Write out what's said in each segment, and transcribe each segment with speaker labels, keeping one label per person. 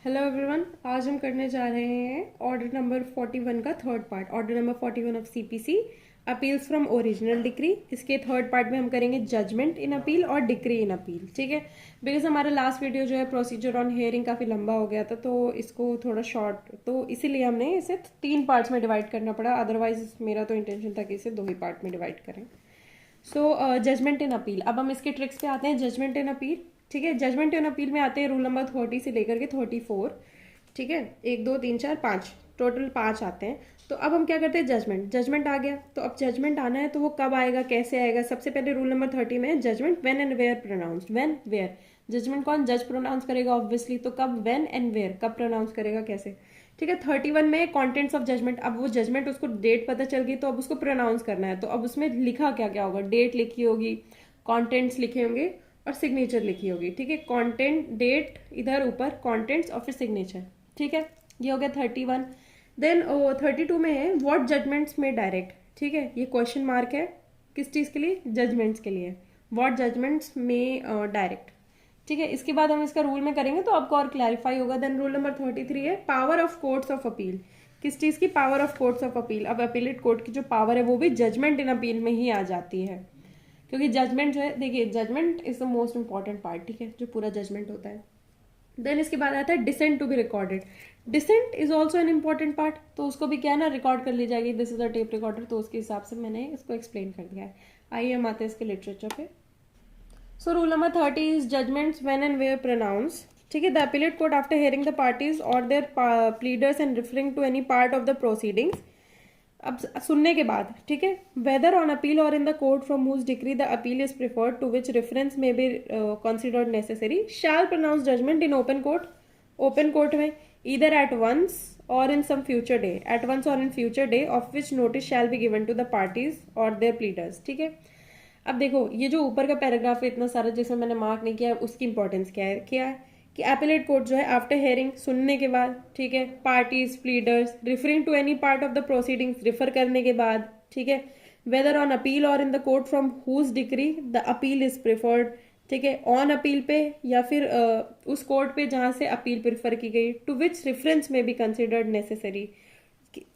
Speaker 1: Hello everyone, आज हम करने जा रहे हैं ऑर्डर नंबर 41 का third part. Order number 41 of CPC, appeals from original decree. इसके थर्ड पार्ट में हम करेंगे जजमेंट इन अपील और डिक्री इन अपील। ठीक है, बिकॉज हमारा लास्ट वीडियो जो है प्रोसीजर ऑन हियरिंग काफ़ी लंबा हो गया था, तो इसको थोड़ा शॉर्ट, तो इसीलिए हमने इसे 3 पार्ट्स में डिवाइड करना पड़ा। अदरवाइज मेरा तो इंटेंशन था कि इसे 2 ही पार्ट में डिवाइड करें। सो जजमेंट इन अपील, अब हम इसके ट्रिक्स पे आते हैं। जजमेंट इन अपील, ठीक है, जजमेंट इन अपील में आते हैं रूल नंबर 30 से लेकर के 34। ठीक है, 1 2 3 4 5, टोटल 5 आते हैं। तो अब हम क्या करते हैं, जजमेंट। जजमेंट आ गया, तो अब जजमेंट आना है तो वो कब आएगा, कैसे आएगा। सबसे पहले रूल नंबर 30 में judgment when and where pronounced. When where, judgment कौन, जज प्रोनाउंस करेगा ऑब्वियसली, तो कब, व्हेन एंड वेयर, कब प्रोनाउंस करेगा, कैसे। ठीक है, 31 में कॉन्टेंट्स ऑफ जजमेंट। अब वो जजमेंट, उसको डेट पता चल गई, तो अब उसको प्रोनाउंस करना है। तो अब उसमें लिखा क्या क्या होगा, डेट लिखी होगी, कॉन्टेंट्स लिखे होंगे और सिग्नेचर लिखी होगी। ठीक है, कॉन्टेंट, डेट इधर ऊपर, कॉन्टेंट्स और फिर सिग्नेचर। ठीक है, ये हो गया 31। देन 32 में है व्हाट जजमेंट्स में डायरेक्ट। ठीक है, ये क्वेश्चन मार्क है, किस चीज़ के लिए, जजमेंट्स के लिए। व्हाट जजमेंट्स में डायरेक्ट। ठीक है, इसके बाद हम इसका रूल में करेंगे तो आपको और क्लैरिफाई होगा। देन रूल नंबर 33 है power of courts of appeal. किस चीज़ की, power of courts of appeal. अब अपीलेट कोर्ट की जो पावर है वो भी जजमेंट इन अपील में ही आ जाती है, क्योंकि जजमेंट जो है, देखिए judgment is the most important part. ठीक है, जो पूरा जजमेंट होता है। देन इसके बाद आता है dissent to be recorded. Dissent is also an important part, तो उसको भी क्या है ना, रिकॉर्ड कर ली जाएगी। This is a tape recorder, तो उसके हिसाब से मैंने इसको एक्सप्लेन कर दिया है। आइए हम आते हैं इसके लिटरेचर पे। So rule number 30 is judgments when and where pronounced. ठीक है, the appellate court after hearing the parties or their pleaders and referring to any part of the proceedings, अब सुनने के बाद, ठीक है, whether on appeal or in the court from whose decree the appeal is preferred, to which reference may be considered necessary, shall pronounce judgment in open court. Open court में either at once or in some future day, at once or in future day, of which notice shall be given to the parties or their pleaders. ठीक है, अब देखो ये जो ऊपर का paragraph है इतना सारा जिसमें मैंने मार्क नहीं किया, उसकी इंपॉर्टेंस क्या है कि एपेलेट कोर्ट जो है आफ्टर हेयरिंग, सुनने के बाद, ठीक है, parties, pleaders, referring to any part of the proceedings, refer करने के बाद, ठीक है, वेदर ऑन अपील और in the court from whose decree the appeal is preferred. ठीक है, ऑन अपील पे या फिर उस कोर्ट पे जहां से अपील प्रिफर की गई, टू विच रेफरेंस में बी कंसिडर्ड नेसेसरी,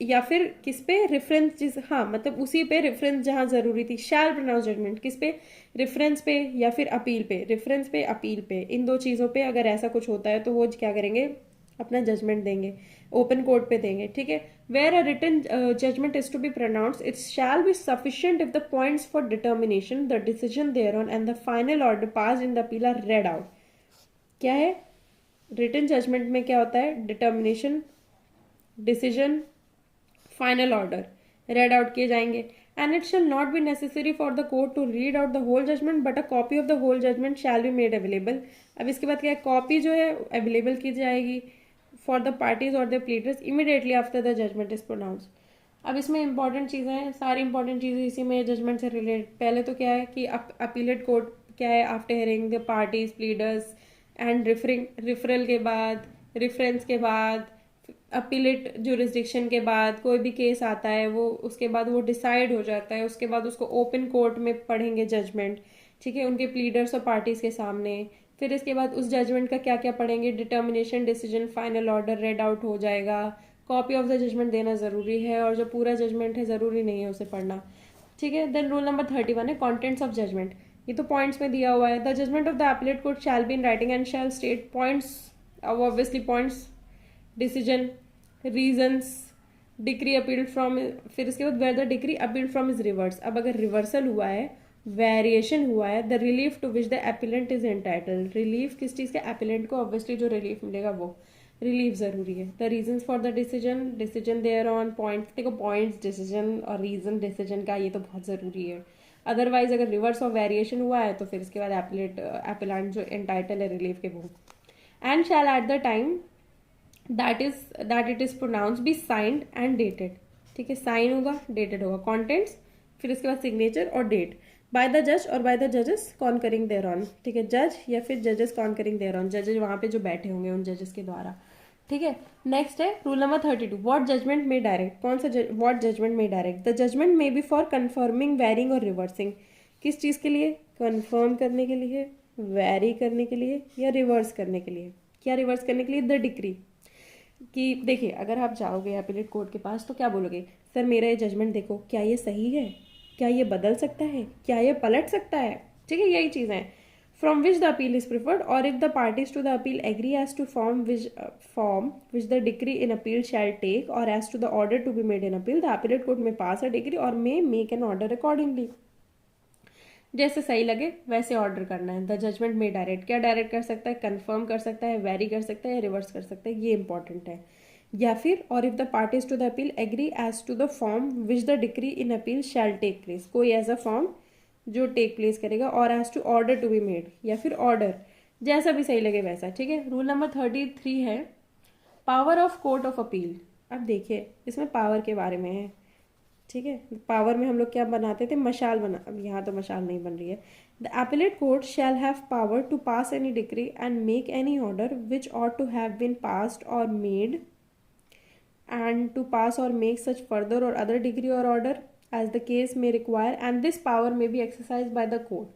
Speaker 1: या फिर किस पे रेफरेंस, जिस, हाँ मतलब उसी पे रेफरेंस जहां जरूरी थी। शैल प्रोनाउंस जजमेंट किस पे, रेफरेंस पे या फिर अपील पे। रेफरेंस पे, अपील पे, इन दो चीज़ों पे अगर ऐसा कुछ होता है तो वो क्या करेंगे, अपना जजमेंट देंगे, ओपन कोर्ट पे देंगे। ठीक है, where a written judgment is to be pronounce, it shall be sufficient if the points for determination, the decision thereon and the final order pass in the appeal are read out. क्या है, written judgment में क्या होता है, determination, decision, final order read out किए जाएंगे। And it shall not be necessary for the court to read out the whole judgment, but a copy of the whole judgment shall be made available. अब इसके बाद क्या है, copy जो है available की जाएगी फॉर द पार्टीज और the pleaders immediately after the judgment is pronounce. अब इसमें इंपॉर्टेंट चीज़ें हैं, सारी इंपॉर्टेंट चीज़ें इसी में जजमेंट से रिलेटेड। पहले तो क्या है कि अपीलेट कोर्ट क्या है, after hearing the parties, pleaders and referral के बाद, रेफरेंस के बाद, अपीलेट जुरिस्डिक्शन के बाद कोई भी केस आता है वो, उसके बाद वो डिसाइड हो जाता है, उसके बाद उसको ओपन कोर्ट में पढ़ेंगे जजमेंट। ठीक है, उनके प्लीडर्स और पार्टीज के सामने। फिर इसके बाद उस जजमेंट का क्या क्या पढ़ेंगे, determination, decision, final order read out हो जाएगा। कॉपी ऑफ द जजमेंट देना जरूरी है, और जो पूरा जजमेंट है जरूरी नहीं है उसे पढ़ना। ठीक है, देन रूल नंबर 31 है कॉन्टेंट्स ऑफ जजमेंट। ये तो पॉइंट्स में दिया हुआ है। The judgment of the appellate court shall be in writing and shall state points, obviously points, decision, reasons, decree appealed from, फिर इसके बाद where the decree appealed from is reverse. अब अगर रिवर्सल हुआ है, वेरिएशन हुआ है, the relief to which the appellant is entitled. Relief किस चीज़ के, एपिलेंट को ऑब्वियसली जो रिलीफ मिलेगा वो रिलीफ जरूरी है। The reasons for the decision, decision thereon point, देखो पॉइंट्स, डिसीजन और रीजन डिसीजन का, ये तो बहुत जरूरी है। अदरवाइज अगर रिवर्स और वेरिएशन हुआ है तो फिर इसके बाद एपिलेंट जो एंटाइटल है रिलीफ के वो। And shall at the time that it is pronounced be signed and dated। ठीक है, साइन होगा, डेटेड होगा, कॉन्टेंट्स, फिर इसके बाद सिग्नेचर और डेट, बाय द जज और बाय द जजेस कॉन्करिंग देयर ऑन। ठीक है, जज या फिर जजेस कॉन्करिंग देयर ऑन, जजेस वहां पे जो बैठे होंगे उन जजेस के द्वारा। ठीक है, नेक्स्ट है रूल नंबर 32 व्हाट जजमेंट में डायरेक्ट। कौन सा व्हाट जजमेंट में direct, the judgment may be for confirming, varying और रिवर्सिंग। किस चीज़ के लिए, कन्फर्म करने के लिए, वेरी करने के लिए या रिवर्स करने के लिए। क्या रिवर्स करने के लिए? The decree. कि देखिए अगर आप जाओगे अपीलेट कोर्ट के पास तो क्या बोलोगे, सर मेरा ये जजमेंट देखो, क्या ये सही है, क्या ये बदल सकता है, क्या ये पलट सकता है, ठीक है, यही चीज़ें हैं। From which the appeal is preferred और if the parties to the appeal agree as to form which the degree in appeal shall take और as to the order to be made in appeal, the appellate court में pass a degree और may make an order accordingly. जैसे सही लगे वैसे order करना है। The judgment में डायरेक्ट, क्या डायरेक्ट कर सकता है? कंफर्म कर सकता है, वेरी कर सकता है, रिवर्स कर सकता है, ये इंपॉर्टेंट है। या फिर और if the parties to the appeal agree as to the form which the decree in appeal shall take place, कोई ऐसा फॉर्म जो टेक प्लेस करेगा, और as to order to be made, या फिर ऑर्डर, जैसा भी सही लगे वैसा, ठीक है। रूल नंबर 33 है power of court of appeal. अब देखिए इसमें पावर के बारे में है, ठीक है। पावर में हम लोग क्या बनाते थे? मशाल बना, अब यहाँ तो मशाल नहीं बन रही है। The appellate court shall have power to pass any decree and make any order which ought to have been passed or made and to pass or make such further or other degree or order as the case may require, and this power may be exercised by the court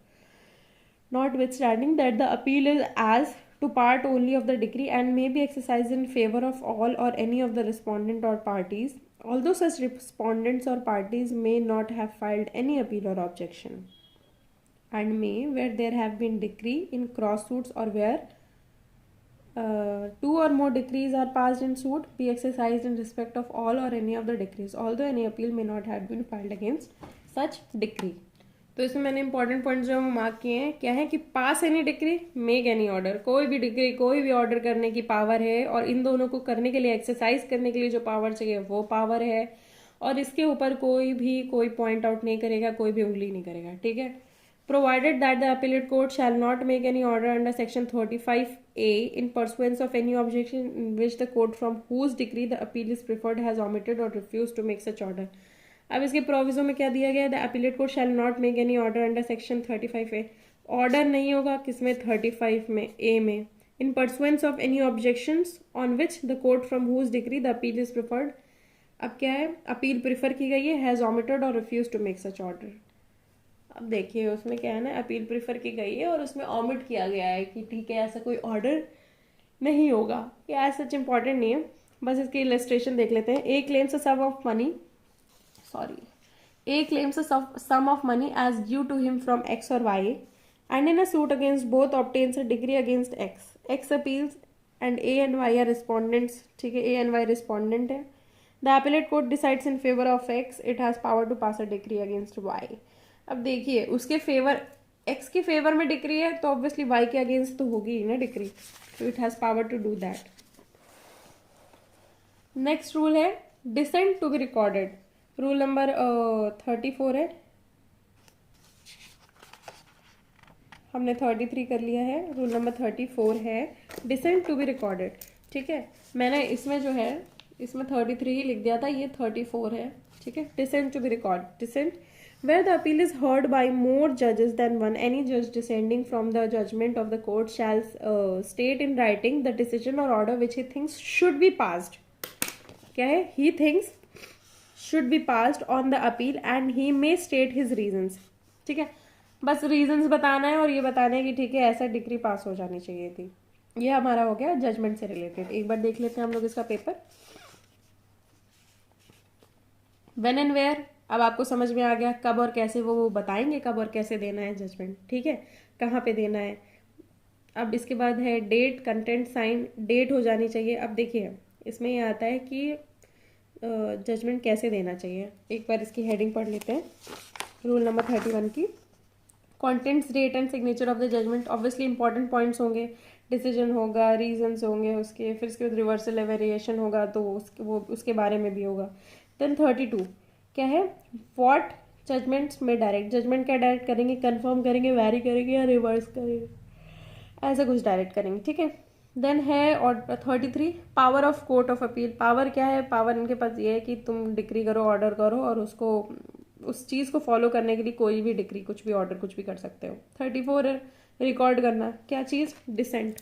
Speaker 1: notwithstanding that the appeal is as to part only of the decree and may be exercised in favor of all or any of the respondent or parties, although such respondents or parties may not have filed any appeal or objection, and may, where there have been decree in cross suits or where two or more decrees are passed in suit, be exercised in respect of all or any of the decrees, although any appeal may not have been filed against such decree. तो इसमें मैंने important point जो mark किए हैं क्या है कि pass any decree, make any order, कोई भी डिग्री कोई भी ऑर्डर करने की पावर है, और इन दोनों को करने के लिए, एक्सरसाइज करने के लिए जो पावर चाहिए वो पावर है, और इसके ऊपर कोई भी कोई पॉइंट आउट नहीं करेगा, कोई भी उंगली नहीं करेगा, ठीक है। Provided that the appellate court shall not make any order under section 35A in pursuance of any objection in which the court from whose decree the appeal is preferred has omitted or refused to make such order. अब इसके proviso में क्या दिया गया है? The appellate court shall not make any order under section 35A। Order नहीं होगा किसमें? 35 में, ए में। In pursuance of any objections on which the court from whose decree the appeal is preferred. अब क्या है? अपील प्रिफर की गई है, हैज ऑमिटेड और refuse to make such order. अब देखिए उसमें क्या है ना, अपील प्रिफर की गई है और उसमें ऑमिट किया गया है कि ठीक है ऐसा कोई ऑर्डर नहीं होगा। ये ऐसा सच इंपॉर्टेंट नहीं है, बस इसकी इलस्ट्रेशन देख लेते हैं। A claims a sum of money, A claims a sum of money as due to him from X or Y, and in a suit against both obtains a degree against X. X appeals and A and Y are respondents, ठीक है, A and Y respondent है। The appellate court decides in favor of X, it has power to pass a decree against Y. अब देखिए उसके favour, X के favour में decree है तो ऑब्वियसली Y के अगेंस्ट तो होगी ही ना डिक्री, तो it has power to do that. Next rule है dissent to be recorded. Rule number 34 है, हमने 33 कर लिया है। रूल नंबर 34 है डिसेंट टू बी रिकॉर्डेड, ठीक है। मैंने इसमें जो है इसमें 33 ही लिख दिया था, ये 34 है, ठीक है। Dissent to be record, dissent where the appeal is heard by more judges than one, any judge descending from the judgment of the court shall state in writing the decision or order which he thinks should be passed। क्या है? he thinks should be passed on the appeal and he may state his reasons, ठीक है। बस reasons बताना है और ये बताना है कि ठीक है ऐसा डिग्री पास हो जानी चाहिए थी। ये हमारा हो गया जजमेंट से रिलेटेड। एक बार देख लेते हैं हम लोग इसका पेपर। व्हेन एंड वेयर, अब आपको समझ में आ गया कब और कैसे, वो बताएंगे कब और कैसे देना है जजमेंट, ठीक है, कहाँ पे देना है। अब इसके बाद है डेट, कंटेंट, साइन। डेट हो जानी चाहिए। अब देखिए इसमें ये आता है कि जजमेंट कैसे देना चाहिए। एक बार इसकी हेडिंग पढ़ लेते हैं रूल नंबर 31 की। Contents, date and signature of the judgment, obviously important points होंगे, डिसीजन होगा, रीजंस होंगे उसके, फिर इसके बाद रिवर्सल वेरिएशन होगा तो वो उसके बारे में भी होगा। देन 32 क्या है? व्हाट जजमेंट्स में डायरेक्ट, जजमेंट क्या डायरेक्ट करेंगे? कंफर्म करेंगे, वेरी करेंगे या रिवर्स करेंगे, ऐसा कुछ डायरेक्ट करेंगे, ठीक है। देन है और 33 power of court of appeal. Power क्या है? पावर इनके पास ये है कि तुम डिक्री करो, ऑर्डर करो और उसको उस चीज़ को फॉलो करने के लिए कोई भी डिक्री, कुछ भी ऑर्डर, कुछ भी कर सकते हो। 34 है रिकॉर्ड करना, क्या चीज़? डिसेंट।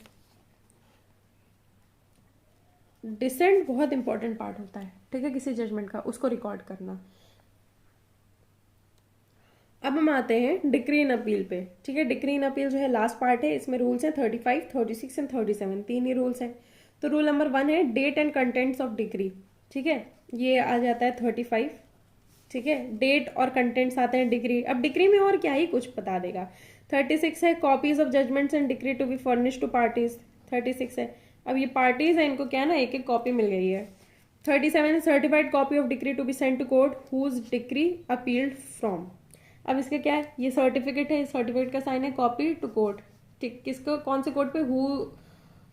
Speaker 1: डिसेंट बहुत इंपॉर्टेंट पार्ट होता है, ठीक है, किसी जजमेंट का, उसको रिकॉर्ड करना। अब हम आते हैं डिक्री इन अपील पे। ठीक है, डिक्री इन अपील जो है लास्ट पार्ट है, इसमें रूल्स हैं 35, 36 एंड 37, तीन ही रूल्स हैं। तो रूल नंबर 1 है date and contents of decree. ठीक है, ये आ जाता है 35। ठीक है, डेट और कंटेंट्स आते हैं डिक्री। अब डिक्री में और क्या ही कुछ बता देगा। 36 है copies of judgments and decree to be furnish to parties. 36 है, अब ये पार्टीज है, इनको क्या है ना, एक एक कॉपी मिल गई है। 37 certified copy of decree to be sent to court whose decree appealed from. अब इसका क्या है, ये सर्टिफिकेट है, सर्टिफिकेट का साइन है कॉपी टू कोर्ट। ठीक, किसको, कौन से कोर्ट पे,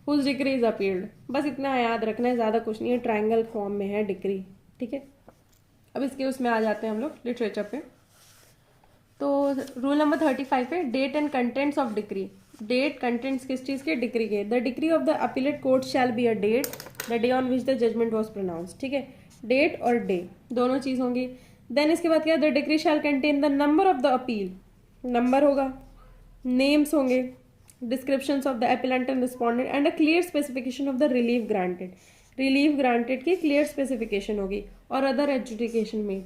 Speaker 1: हुज डिक्री इज अपील्ड। बस इतना याद रखना है, ज्यादा कुछ नहीं है, ट्रायंगल फॉर्म में है डिक्री। ठीक है, अब इसके उसमें आ जाते हैं हम लोग लिटरेचर पे। तो रूल नंबर 35 है date and contents of decree. Date contents किस चीज के, डिक्री के। The decree of the appellate court shall be a date the day on which the judgment was pronounce. ठीक है, डेट और डे दोनों चीज होंगी। देन इसके बाद क्या, the decree shall contain the number of the appeal, number होगा, नेम्स होंगे, descriptions of the appellant and respondent and a clear specification of the relief granted. Relief granted की क्लियर स्पेसिफिकेशन होगी और अदर एडजुडिकेशन मेड।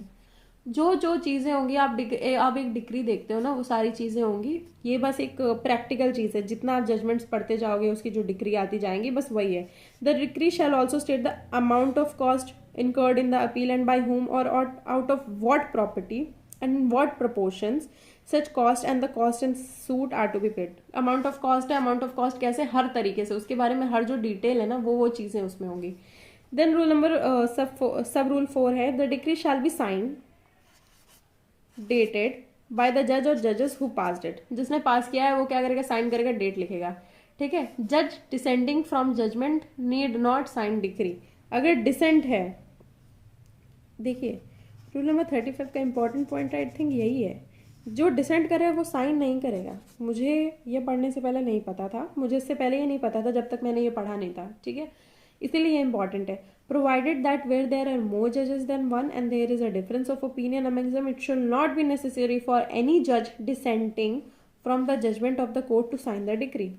Speaker 1: जो जो चीजें होंगी, आप एक डिक्री देखते हो ना, वो सारी चीजें होंगी। ये बस एक प्रैक्टिकल चीज है, जितना आप जजमेंट्स पढ़ते जाओगे उसकी जो डिक्री आती जाएंगी, बस वही है। The decree shall also state the amount of cost incurred in the appeal and by whom or out of what property and in what proportions such cost and the cost and suit are to be paid। amount of cost है, amount of cost कैसे, हर तरीके से उसके बारे में हर जो detail है ना, वो चीजें उसमें होंगी। Then rule number sub rule 4 है the decree shall be sign dated by the जज और जजेस हु पास्ड इट। जिसने पास किया है वो क्या करेगा, साइन करेगा, डेट लिखेगा। ठीक है, जज dissenting from judgment need not sign decree. अगर डिसेंट है, देखिए रूल नंबर 35 का इंपॉर्टेंट पॉइंट आई थिंक यही है, जो डिसेंट करे वो साइन नहीं करेगा। मुझे ये पढ़ने से पहले नहीं पता था, मुझे इससे पहले ये नहीं पता था जब तक मैंने ये पढ़ा नहीं था। ठीक है, इसीलिए ये इंपॉर्टेंट है। Provided that where there are more जजेस then one and there is a difference of opinion among them, it should not be necessary for any जज dissenting from the judgment of the court to sign the decree.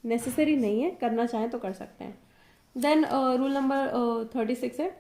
Speaker 1: Necessary नहीं है, करना चाहें तो कर सकते हैं। देन रूल नंबर 36 है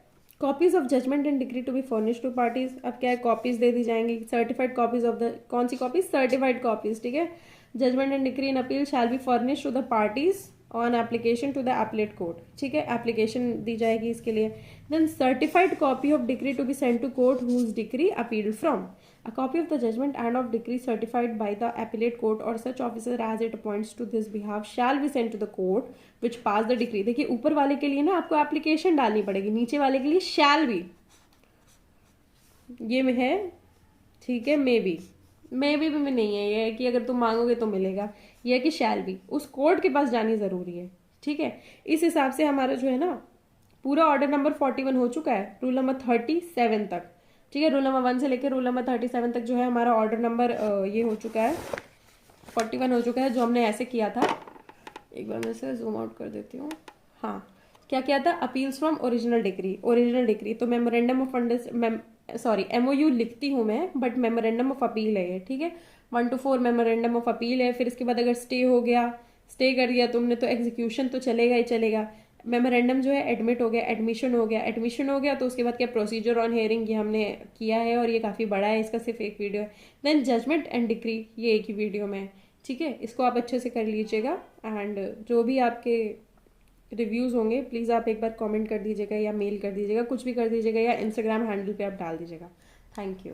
Speaker 1: copies of judgment and decree to be furnish to parties. अब क्या है, कॉपीज दे दी जाएंगी, सर्टिफाइड कॉपीज ऑफ द, कौन सी कॉपीज, सर्टिफाइड कॉपीज। ठीक है, judgment and decree in appeal shall be furnish to the parties on application to the appellate court. ठीक है, application दी जाएगी इसके लिए। Then certified copy of decree to be sent to court whose decree appealed from. A copy of the judgment and of decree certified by the appellate court or such officer as it appoints to this behalf shall be sent to the court which passed the decree। देखिए ऊपर वाले के लिए ना आपको application डालनी पड़ेगी, नीचे वाले के लिए शैल भी, ये में है। ठीक है, मे बी में नहीं है, ये है कि अगर तुम मांगोगे तो मिलेगा, ये है कि शैल भी उस कोर्ट के पास जानी जरूरी है। ठीक है, इस हिसाब से हमारा जो है ना पूरा ऑर्डर नंबर 41 हो चुका है रूल नंबर 37 तक। ठीक है, रूल नंबर 1 से लेकर रूल नंबर 37 तक जो है हमारा ऑर्डर नंबर ये हो चुका है 41 हो चुका है, जो हमने ऐसे किया था। एक बार मैं इसे जूम आउट कर देती हूँ। हाँ, क्या किया था, appeals from original decree. Original decree तो मेमोरेंडम ऑफ MOU लिखती हूँ मैं, बट मेमोरेंडम ऑफ अपील है ये। ठीक है, 1 to 4 मेमोरेंडम ऑफ अपील है। फिर इसके बाद अगर स्टे हो गया, स्टे कर दिया तुमने, तो एग्जीक्यूशन तो चलेगा ही चलेगा। मेमोरेंडम जो है एडमिट हो गया, एडमिशन हो गया, एडमिशन हो गया तो उसके बाद क्या, प्रोसीजर ऑन हियरिंग, ये हमने किया है और ये काफ़ी बड़ा है, इसका सिर्फ एक वीडियो है। देन जजमेंट एंड डिक्री, ये एक ही वीडियो में है। ठीक है, इसको आप अच्छे से कर लीजिएगा। एंड जो भी आपके रिव्यूज़ होंगे प्लीज़ आप एक बार कमेंट कर दीजिएगा या मेल कर दीजिएगा, कुछ भी कर दीजिएगा, या इंस्टाग्राम हैंडल पे आप डाल दीजिएगा। Thank you.